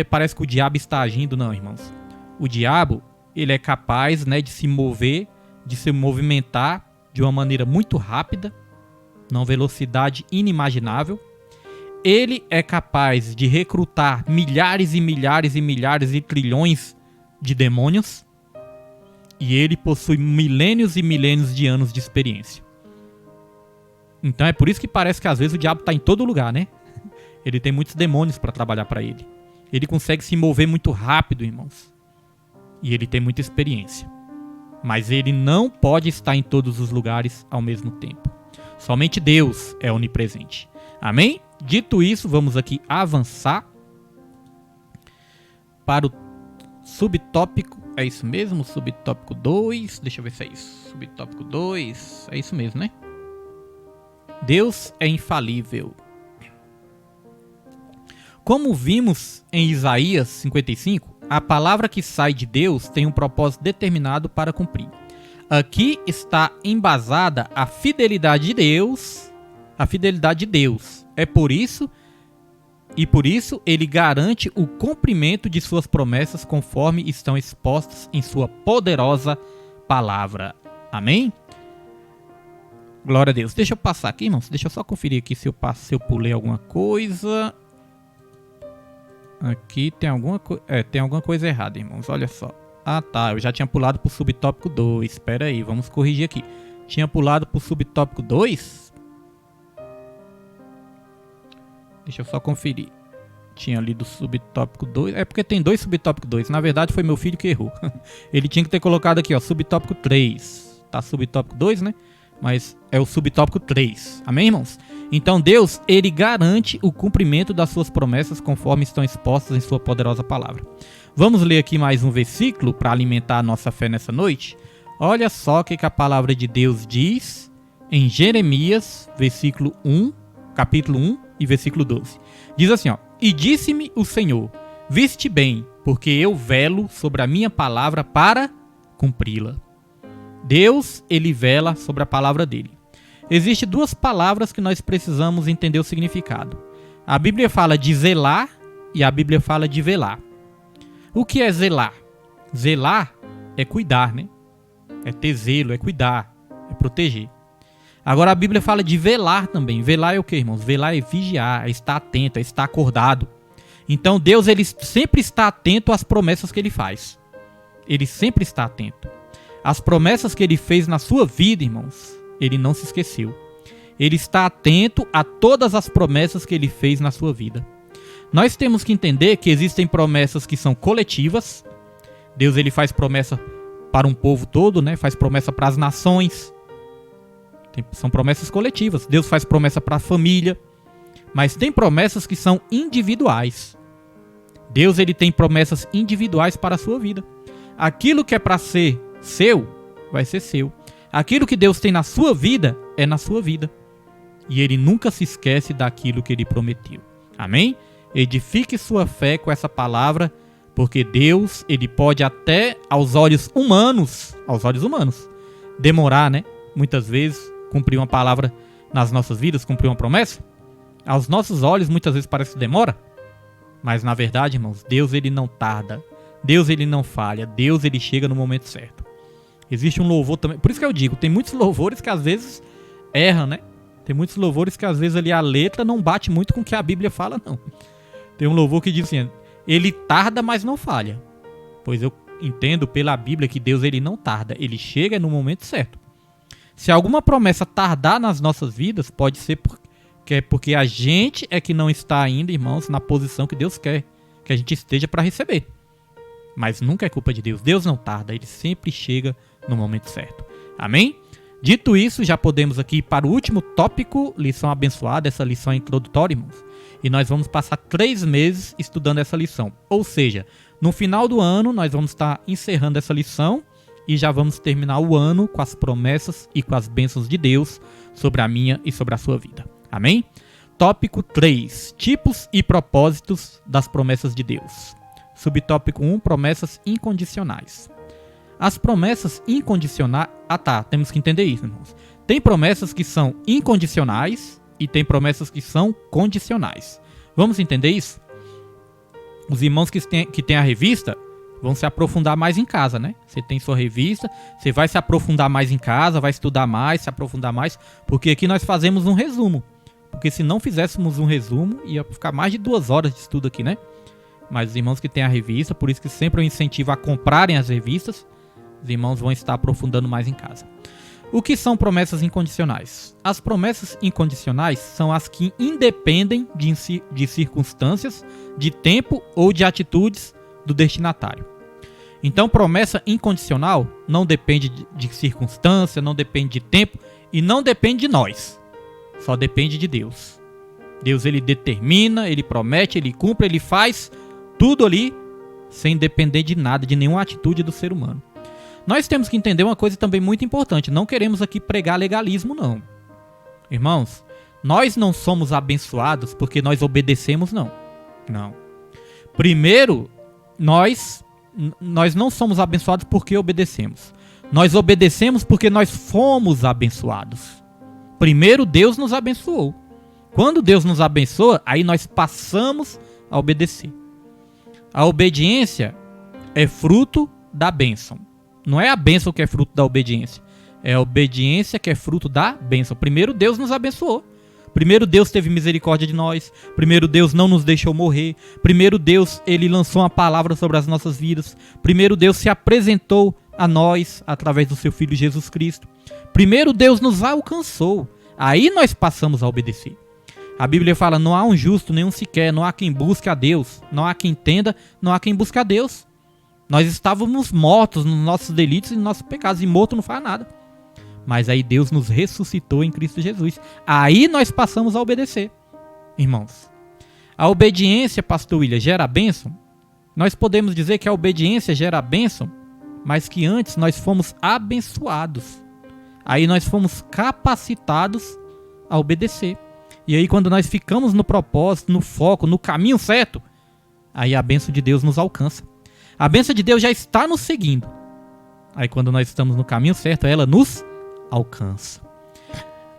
B: parece que o diabo está agindo. Não, irmãos. O diabo, ele é capaz, né, de se mover, de se movimentar de uma maneira muito rápida, numa velocidade inimaginável. Ele é capaz de recrutar milhares e milhares e milhares e trilhões de demônios. E ele possui milênios e milênios de anos de experiência. Então é por isso que parece que às vezes o diabo está em todo lugar, né? Ele tem muitos demônios para trabalhar para ele. Ele consegue se mover muito rápido, irmãos. E ele tem muita experiência. Mas ele não pode estar em todos os lugares ao mesmo tempo. Somente Deus é onipresente. Amém? Dito isso, vamos aqui avançar para o subtópico. É isso mesmo? Subtópico 2. Deixa eu ver se é isso. Subtópico 2. É isso mesmo, né? Deus é infalível. Como vimos em Isaías 55, a palavra que sai de Deus tem um propósito determinado para cumprir. Aqui está embasada a fidelidade de Deus. A fidelidade de Deus. Por isso ele garante o cumprimento de suas promessas conforme estão expostas em sua poderosa palavra. Amém? Glória a Deus. Deixa eu passar aqui, irmãos. Deixa eu só conferir aqui se eu pulei alguma coisa. Aqui tem alguma coisa errada, irmãos. Olha só. Ah, tá. Eu já tinha pulado pro subtópico 2. Espera aí, vamos corrigir aqui. Tinha pulado pro subtópico 2? Deixa eu só conferir. Tinha lido o subtópico 2. É porque tem dois subtópicos 2. Na verdade, foi meu filho que errou. Ele tinha que ter colocado aqui, ó, subtópico 3. Tá subtópico 2, né? Mas é o subtópico 3. Amém, irmãos? Então Deus, ele garante o cumprimento das suas promessas conforme estão expostas em sua poderosa palavra. Vamos ler aqui mais um versículo para alimentar a nossa fé nessa noite? Olha só o que a palavra de Deus diz em Jeremias, capítulo 1 e versículo 12. Diz assim, ó: E disse-me o Senhor, viste bem, porque eu velo sobre a minha palavra para cumpri-la. Deus, ele vela sobre a palavra dele. Existem duas palavras que nós precisamos entender o significado. A Bíblia fala de zelar e a Bíblia fala de velar. O que é zelar? Zelar é cuidar, né? É ter zelo, é cuidar, é proteger. Agora a Bíblia fala de velar também. Velar é o que, irmãos? Velar é vigiar, é estar atento, é estar acordado. Então Deus, ele sempre está atento às promessas que ele faz. Ele sempre está atento. As promessas que ele fez na sua vida, irmãos, ele não se esqueceu. Ele está atento a todas as promessas que ele fez na sua vida. Nós temos que entender que existem promessas que são coletivas. Deus, ele faz promessa para um povo todo, né? Faz promessa para as nações. São promessas coletivas. Deus faz promessa para a família. Mas tem promessas que são individuais. Deus, ele tem promessas individuais para a sua vida. Aquilo que é para ser seu, vai ser seu. Aquilo que Deus tem na sua vida, é na sua vida. E ele nunca se esquece daquilo que ele prometeu. Amém? Edifique sua fé com essa palavra, porque Deus, ele pode até aos olhos humanos, demorar, né? Muitas vezes, cumprir uma palavra nas nossas vidas, cumprir uma promessa. Aos nossos olhos, muitas vezes parece que demora. Mas na verdade, irmãos, Deus, ele não tarda. Deus, ele não falha. Deus, ele chega no momento certo. Existe um louvor também. Por isso que eu digo, tem muitos louvores que às vezes erram, né? Tem muitos louvores que às vezes ali a letra não bate muito com o que a Bíblia fala, não. Tem um louvor que diz assim: ele tarda, mas não falha. Pois eu entendo pela Bíblia que Deus, ele não tarda. Ele chega no momento certo. Se alguma promessa tardar nas nossas vidas, pode ser porque a gente é que não está ainda, irmãos, na posição que Deus quer que a gente esteja para receber. Mas nunca é culpa de Deus. Deus não tarda, ele sempre chega no momento certo. Amém? Dito isso, já podemos aqui ir para o último tópico, lição abençoada, essa lição introdutória, irmãos. E nós vamos passar 3 meses estudando essa lição. Ou seja, no final do ano, nós vamos estar encerrando essa lição e já vamos terminar o ano com as promessas e com as bênçãos de Deus sobre a minha e sobre a sua vida. Amém? Tópico 3. Tipos e propósitos das promessas de Deus. Subtópico 1. Promessas incondicionais. As promessas incondicionais... temos que entender isso, irmãos. Tem promessas que são incondicionais e tem promessas que são condicionais. Vamos entender isso? Os irmãos que têm a revista vão se aprofundar mais em casa, né? Você tem sua revista, você vai se aprofundar mais em casa, vai estudar mais, se aprofundar mais, porque aqui nós fazemos um resumo. Porque se não fizéssemos um resumo, ia ficar mais de 2 horas de estudo aqui, né? Mas os irmãos que têm a revista, por isso que sempre eu incentivo a comprarem as revistas, os irmãos vão estar aprofundando mais em casa. O que são promessas incondicionais? As promessas incondicionais são as que independem de circunstâncias, de tempo ou de atitudes do destinatário. Então, promessa incondicional não depende de circunstância, não depende de tempo e não depende de nós. Só depende de Deus. Deus, ele determina, ele promete, ele cumpre, ele faz tudo ali sem depender de nada, de nenhuma atitude do ser humano. Nós temos que entender uma coisa também muito importante. Não queremos aqui pregar legalismo, não. Irmãos, nós não somos abençoados porque nós obedecemos, não. Não. Primeiro, nós não somos abençoados porque obedecemos. Nós obedecemos porque nós fomos abençoados. Primeiro, Deus nos abençoou. Quando Deus nos abençoa, aí nós passamos a obedecer. A obediência é fruto da bênção. Não é a bênção que é fruto da obediência. É a obediência que é fruto da bênção. Primeiro Deus nos abençoou. Primeiro Deus teve misericórdia de nós. Primeiro Deus não nos deixou morrer. Primeiro Deus, ele lançou uma palavra sobre as nossas vidas. Primeiro Deus se apresentou a nós através do seu Filho Jesus Cristo. Primeiro Deus nos alcançou. Aí nós passamos a obedecer. A Bíblia fala, não há um justo, nenhum sequer. Não há quem busque a Deus. Não há quem entenda, não há quem busque a Deus. Nós estávamos mortos nos nossos delitos e nos nossos pecados. E morto não faz nada. Mas aí Deus nos ressuscitou em Cristo Jesus. Aí nós passamos a obedecer. Irmãos, a obediência, pastor William, gera bênção? Nós podemos dizer que a obediência gera bênção, mas que antes nós fomos abençoados. Aí nós fomos capacitados a obedecer. E aí quando nós ficamos no propósito, no foco, no caminho certo, aí a bênção de Deus nos alcança. A bênção de Deus já está nos seguindo. Aí quando nós estamos no caminho certo, ela nos alcança.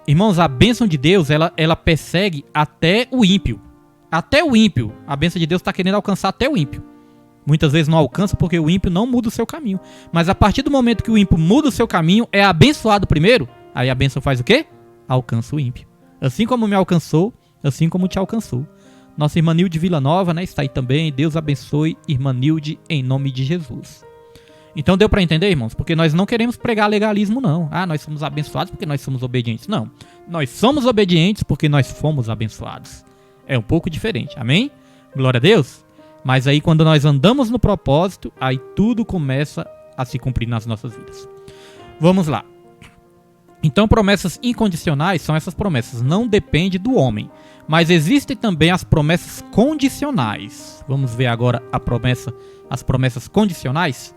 B: Irmãos, a bênção de Deus, ela persegue até o ímpio. Até o ímpio. A bênção de Deus está querendo alcançar até o ímpio. Muitas vezes não alcança porque o ímpio não muda o seu caminho. Mas a partir do momento que o ímpio muda o seu caminho, é abençoado primeiro, aí a bênção faz o quê? Alcança o ímpio. Assim como me alcançou, assim como te alcançou. Nossa irmã Nilde Vila Nova, né, está aí também. Deus abençoe, irmã Nilde, em nome de Jesus. Então deu para entender, irmãos? Porque nós não queremos pregar legalismo, não. Nós somos abençoados porque nós somos obedientes. Não. Nós somos obedientes porque nós fomos abençoados. É um pouco diferente. Amém? Glória a Deus. Mas aí quando nós andamos no propósito, aí tudo começa a se cumprir nas nossas vidas. Vamos lá. Então, promessas incondicionais são essas promessas. Não depende do homem. Mas existem também as promessas condicionais. Vamos ver agora as promessas condicionais?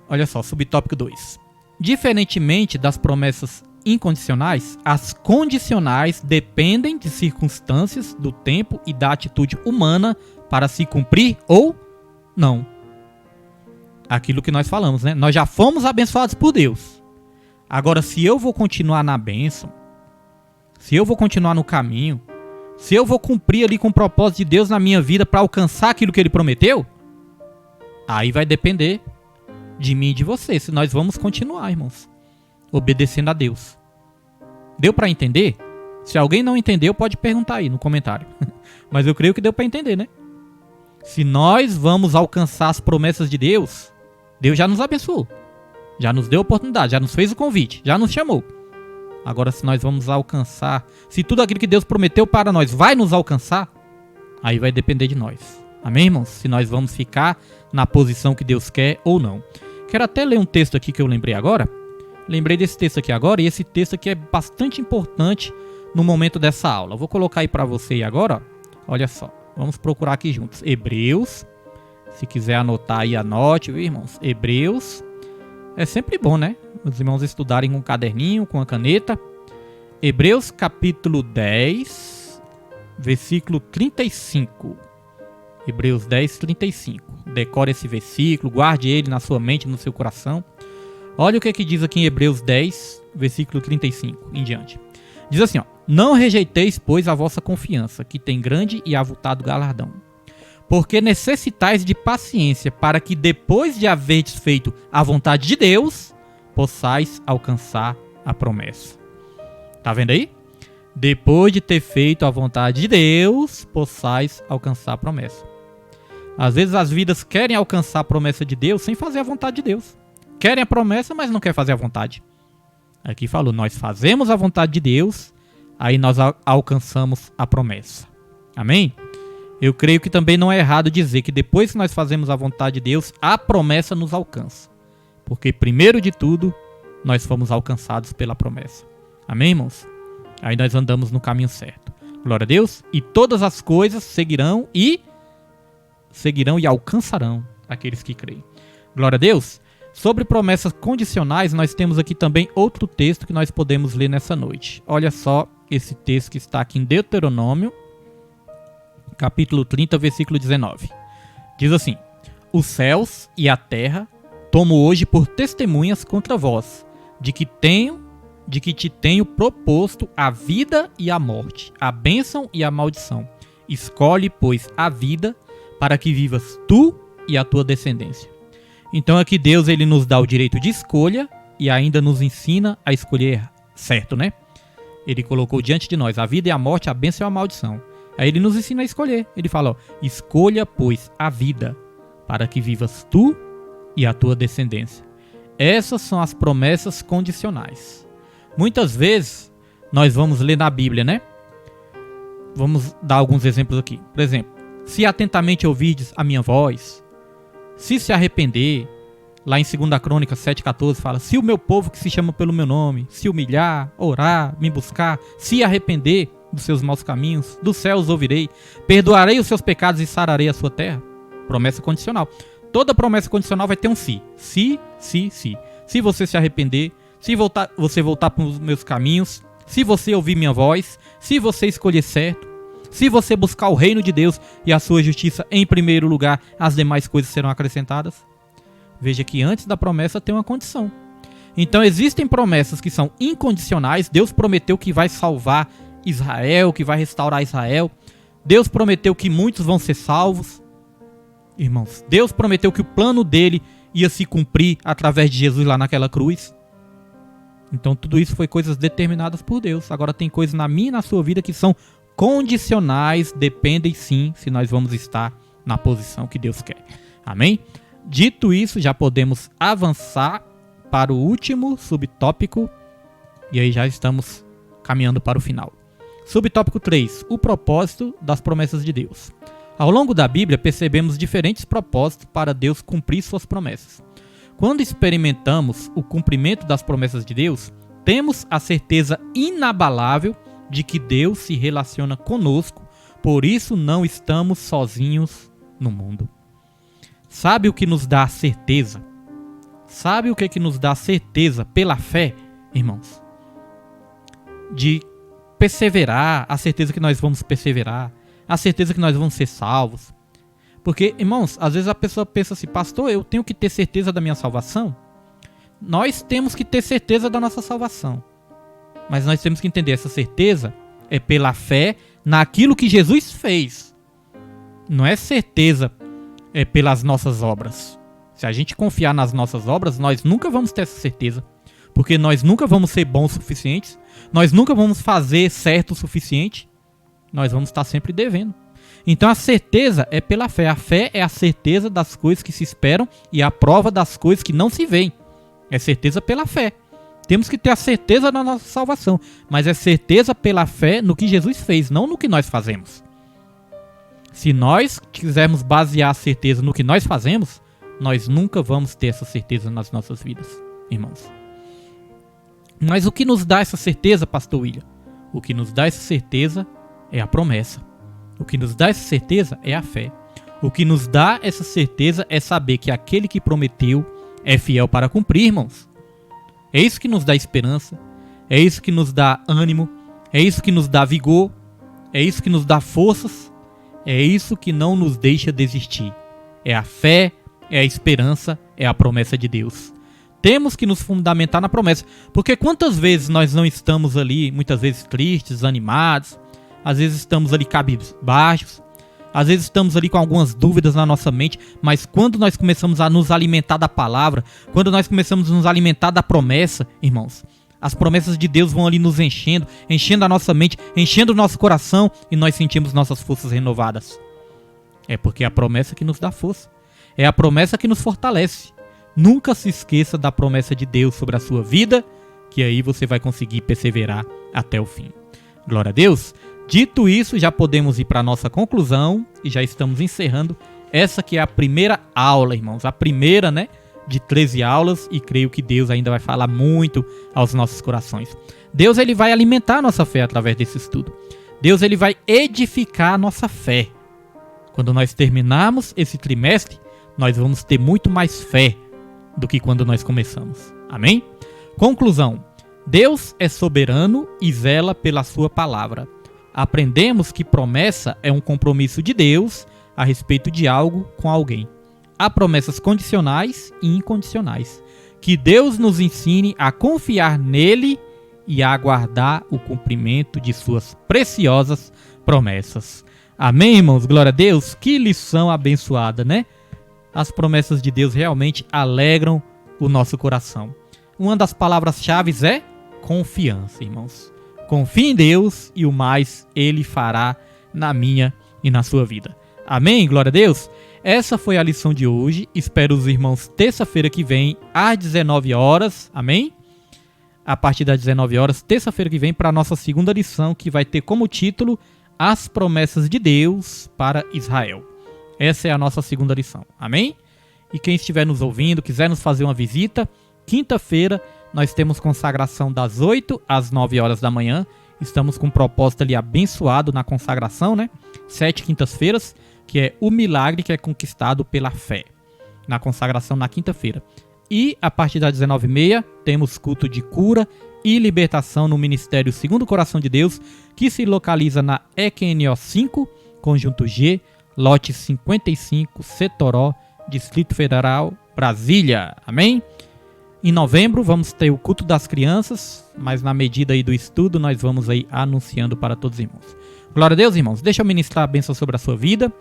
B: Olha só, subtópico 2. Diferentemente das promessas incondicionais, as condicionais dependem de circunstâncias, do tempo e da atitude humana para se cumprir ou não. Aquilo que nós falamos, né? Nós já fomos abençoados por Deus. Agora, se eu vou continuar na bênção, se eu vou continuar no caminho, se eu vou cumprir ali com o propósito de Deus na minha vida para alcançar aquilo que Ele prometeu, aí vai depender de mim e de você, se nós vamos continuar, irmãos, obedecendo a Deus. Deu para entender? Se alguém não entendeu, pode perguntar aí no comentário. Mas eu creio que deu para entender, né? Se nós vamos alcançar as promessas de Deus, Deus já nos abençoou. Já nos deu a oportunidade, já nos fez o convite, já nos chamou. Agora, se nós vamos alcançar, se tudo aquilo que Deus prometeu para nós vai nos alcançar, aí vai depender de nós. Amém, irmãos? Se nós vamos ficar na posição que Deus quer ou não. Quero até ler um texto aqui que eu lembrei agora. Lembrei desse texto aqui agora, e esse texto aqui é bastante importante no momento dessa aula. Eu vou colocar aí para você agora, ó. Olha só, vamos procurar aqui juntos. Hebreus, se quiser anotar aí, anote, viu, irmãos? Hebreus, é sempre bom, né? Os irmãos estudarem com um caderninho, com a caneta. Hebreus capítulo 10, versículo 35. Hebreus 10, 35. Decore esse versículo, guarde ele na sua mente, no seu coração. Olha o que diz aqui em Hebreus 10, versículo 35 em diante. Diz assim, ó: não rejeiteis, pois, a vossa confiança, que tem grande e avultado galardão. Porque necessitais de paciência, para que depois de haverdes feito a vontade de Deus, possais alcançar a promessa. Tá vendo aí? Depois de ter feito a vontade de Deus, possais alcançar a promessa. Às vezes as vidas querem alcançar a promessa de Deus sem fazer a vontade de Deus. Querem a promessa, mas não querem fazer a vontade. Aqui falou, nós fazemos a vontade de Deus, aí nós alcançamos a promessa. Amém? Eu creio que também não é errado dizer que depois que nós fazemos a vontade de Deus, a promessa nos alcança. Porque primeiro de tudo, nós fomos alcançados pela promessa. Amém, irmãos? Aí nós andamos no caminho certo. Glória a Deus. E todas as coisas seguirão e alcançarão aqueles que creem. Glória a Deus. Sobre promessas condicionais, nós temos aqui também outro texto que nós podemos ler nessa noite. Olha só esse texto que está aqui em Deuteronômio, capítulo 30, versículo 19. Diz assim: os céus e a terra tomo hoje por testemunhas contra vós, de que te tenho proposto a vida e a morte, a bênção e a maldição. Escolhe, pois, a vida, para que vivas tu e a tua descendência. Então aqui Deus ele nos dá o direito de escolha e ainda nos ensina a escolher certo, né? Ele colocou diante de nós a vida e a morte, a bênção e a maldição. Aí ele nos ensina a escolher. Ele fala, ó, escolha, pois, a vida, para que vivas tu e a tua descendência. Essas são as promessas condicionais. Muitas vezes, nós vamos ler na Bíblia, né? Vamos dar alguns exemplos aqui. Por exemplo, se atentamente ouvirdes a minha voz, se arrepender, lá em 2 Crônicas 7,14 fala, se o meu povo que se chama pelo meu nome, se humilhar, orar, me buscar, se arrepender dos seus maus caminhos, dos céus ouvirei, perdoarei os seus pecados e sararei a sua terra. Promessa condicional. Toda promessa condicional vai ter um se. Se. Se você se arrepender, se você voltar para os meus caminhos, se você ouvir minha voz, se você escolher certo, se você buscar o reino de Deus e a sua justiça em primeiro lugar, as demais coisas serão acrescentadas. Veja que antes da promessa tem uma condição. Então existem promessas que são incondicionais. Deus prometeu que vai salvar Israel, que vai restaurar Israel. Deus prometeu que muitos vão ser salvos. Irmãos, Deus prometeu que o plano dele ia se cumprir através de Jesus lá naquela cruz. Então tudo isso foi coisas determinadas por Deus. Agora tem coisas na minha e na sua vida que são condicionais, dependem sim se nós vamos estar na posição que Deus quer. Amém? Dito isso, já podemos avançar para o último subtópico e aí já estamos caminhando para o final. Subtópico 3. O propósito das promessas de Deus. Ao longo da Bíblia percebemos diferentes propósitos para Deus cumprir suas promessas. Quando experimentamos o cumprimento das promessas de Deus, temos a certeza inabalável de que Deus se relaciona conosco, por isso não estamos sozinhos no mundo. Sabe o que nos dá certeza? Sabe o que nos dá certeza pela fé, irmãos? De perseverar, a certeza que nós vamos perseverar, a certeza que nós vamos ser salvos. Porque, irmãos, às vezes a pessoa pensa assim, pastor, eu tenho que ter certeza da minha salvação? Nós temos que ter certeza da nossa salvação. Mas nós temos que entender, essa certeza é pela fé naquilo que Jesus fez. Não é certeza pelas nossas obras. Se a gente confiar nas nossas obras, nós nunca vamos ter essa certeza. Porque nós nunca vamos ser bons o suficiente. Nós nunca vamos fazer certo o suficiente. Nós vamos estar sempre devendo. Então a certeza é pela fé. A fé é a certeza das coisas que se esperam e a prova das coisas que não se veem. É certeza pela fé. Temos que ter a certeza da nossa salvação, mas é certeza pela fé no que Jesus fez, não no que nós fazemos. Se nós quisermos basear a certeza no que nós fazemos, nós nunca vamos ter essa certeza nas nossas vidas, irmãos. Mas o que nos dá essa certeza, pastor William? O que nos dá essa certeza é a promessa. O que nos dá essa certeza é a fé. O que nos dá essa certeza é saber que aquele que prometeu é fiel para cumprir, irmãos. É isso que nos dá esperança. é isso que nos dá ânimo, é isso que nos dá vigor, é isso que nos dá forças, é isso que não nos deixa desistir. É a fé, é a esperança, é a promessa de Deus. Temos que nos fundamentar na promessa, porque quantas vezes nós não estamos ali, muitas vezes tristes, desanimados, às vezes estamos ali cabisbaixos, às vezes estamos ali com algumas dúvidas na nossa mente, mas quando nós começamos a nos alimentar da palavra, quando nós começamos a nos alimentar da promessa, irmãos, as promessas de Deus vão ali nos enchendo, enchendo a nossa mente, enchendo o nosso coração e nós sentimos nossas forças renovadas. É porque é a promessa que nos dá força, é a promessa que nos fortalece. Nunca se esqueça da promessa de Deus sobre a sua vida, que aí você vai conseguir perseverar até o fim. Glória a Deus! Dito isso, já podemos ir para a nossa conclusão e já estamos encerrando essa que é a primeira aula, irmãos. A primeira, né, de 13 aulas, e creio que Deus ainda vai falar muito aos nossos corações. Deus, ele vai alimentar a nossa fé através desse estudo. Deus, ele vai edificar a nossa fé. Quando nós terminarmos esse trimestre, nós vamos ter muito mais fé do que quando nós começamos. Amém? Conclusão. Deus é soberano e zela pela sua palavra. Aprendemos que promessa é um compromisso de Deus a respeito de algo com alguém. Há promessas condicionais e incondicionais. Que Deus nos ensine a confiar nele e a aguardar o cumprimento de suas preciosas promessas. Amém, irmãos? Glória a Deus. Que lição abençoada, né? As promessas de Deus realmente alegram o nosso coração. Uma das palavras-chave é confiança, irmãos. Confie em Deus e o mais Ele fará na minha e na sua vida. Amém? Glória a Deus? Essa foi a lição de hoje. Espero os irmãos terça-feira que vem, às 19 horas. Amém? A partir das 19 horas, terça-feira que vem, para a nossa segunda lição, que vai ter como título As Promessas de Deus para Israel. Essa é a nossa segunda lição. Amém? E quem estiver nos ouvindo, quiser nos fazer uma visita, quinta-feira nós temos consagração das 8 às 9 horas da manhã. Estamos com um propósito ali abençoado na consagração, né? 7 quintas-feiras, que é o milagre que é conquistado pela fé. Na consagração na quinta-feira. E a partir das 19h30 temos culto de cura e libertação no Ministério Segundo Coração de Deus, que se localiza na EQNO 5, Conjunto G, lote 55, Setoró, Distrito Federal, Brasília. Amém? Em novembro vamos ter o culto das crianças, mas na medida aí do estudo nós vamos aí anunciando para todos os irmãos. Glória a Deus, irmãos. Deixa eu ministrar a bênção sobre a sua vida,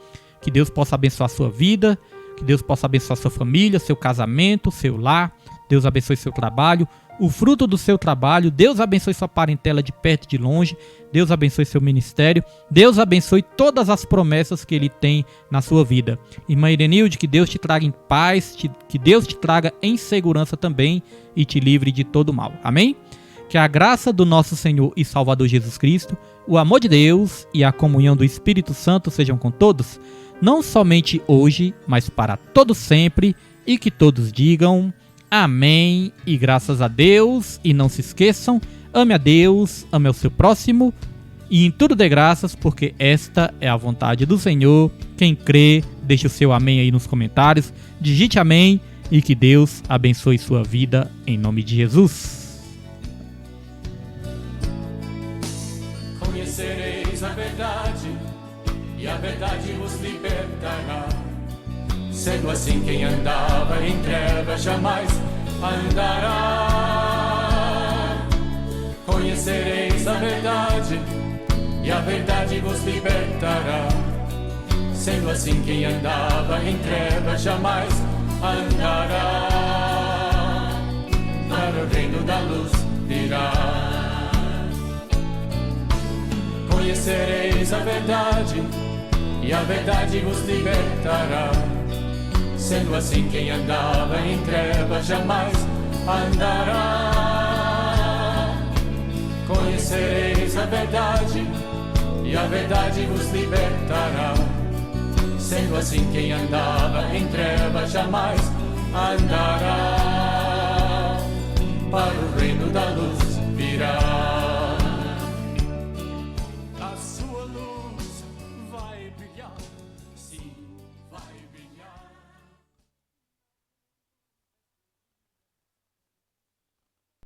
B: que Deus possa abençoar a sua vida, que Deus possa abençoar a sua família, seu casamento, seu lar. Deus abençoe seu trabalho, o fruto do seu trabalho. Deus abençoe sua parentela de perto e de longe. Deus abençoe seu ministério. Deus abençoe todas as promessas que Ele tem na sua vida. Irmã Irenilde, que Deus te traga em paz, que Deus te traga em segurança também e te livre de todo mal. Amém? Que a graça do nosso Senhor e Salvador Jesus Cristo, o amor de Deus e a comunhão do Espírito Santo sejam com todos, não somente hoje, mas para todo sempre, e que todos digam amém e graças a Deus. E não se esqueçam, ame a Deus, ame ao seu próximo e em tudo dê graças, porque esta é a vontade do Senhor. Quem crê, deixe o seu amém aí nos comentários, digite amém e que Deus abençoe sua vida em nome de Jesus.
A: Conhecereis a verdade e a verdade vos libertará. Sendo assim, quem andava em trevas jamais andará. Conhecereis a verdade e a verdade vos libertará. Sendo assim, quem andava em trevas jamais andará. Para o reino da luz virá. Conhecereis a verdade e a verdade vos libertará. Sendo assim, quem andava em trevas jamais andará. Conhecereis a verdade e a verdade vos libertará. Sendo assim, quem andava em trevas jamais andará. Para